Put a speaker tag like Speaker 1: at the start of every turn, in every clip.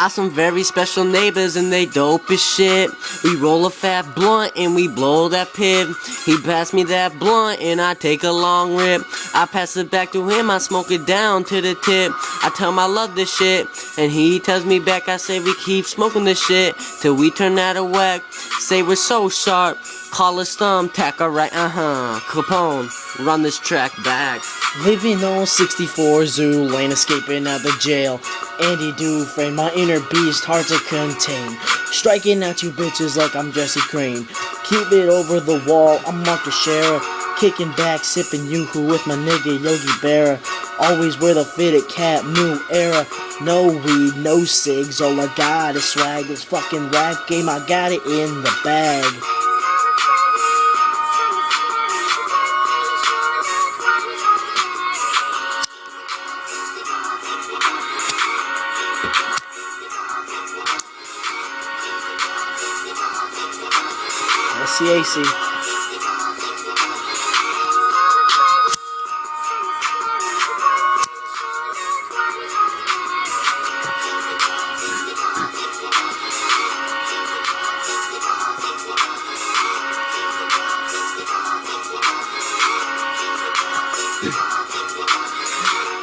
Speaker 1: I some very special neighbors and they dope as shit. We roll a fat blunt and we blow that pip. He passed me that blunt and I take a long rip. I pass it back to him, I smoke it down to the tip. I tell him I love this shit and he tells me back. I say we keep smoking this shit till we turn out of whack. Say we're so sharp, call us thumbtack, alright, Capone, run this track back.
Speaker 2: Living on 64 Zoo Lane, escaping out the jail. Andy Dufresne, my inner beast, hard to contain. Striking at you bitches like I'm Jesse Crane. Keep it over the wall, I'm Mark Teixeira. Kicking back, sipping Yoo-hoo with my nigga Yogi Berra. Always wear the fitted cap, new era. No weed, no cigs, all I got is swag. This fucking rap game, I got it in the bag. SCAC.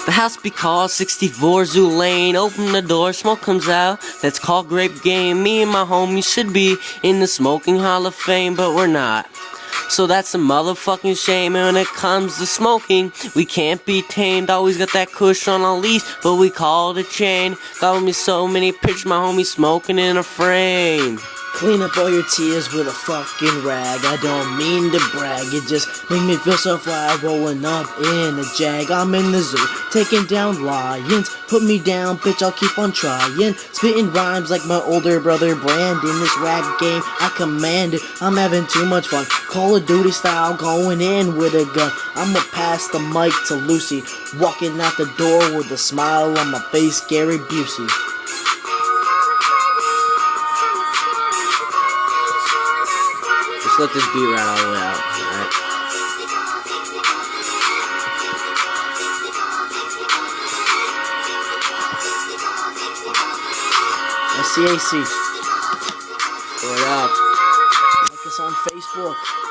Speaker 1: The house be called 64 Zoo Lane. Open the door, smoke comes out. That's called Grape Game. Me and my homies should be in the Smoking Hall of Fame, but we're not. So that's a motherfucking shame. And when it comes to smoking, we can't be tamed. Always got that kush on a leash, but we call it a chain. Got with me so many pictures, my homie smoking in a frame.
Speaker 2: Clean up all your tears with a fucking rag. I don't mean to brag, it just make me feel so fly. Rolling up in a jag, I'm in the zoo, taking down lions. Put me down, bitch, I'll keep on trying. Spitting rhymes like my older brother Brandon. This rap game, I command it, I'm having too much fun. Call of Duty style, going in with a gun. I'ma pass the mic to Lucy, walking out the door with a smile on my face, Gary Busey.
Speaker 1: Just let this beat right all the way out, alright?
Speaker 2: SCAC.
Speaker 1: What up?
Speaker 2: Like us on Facebook.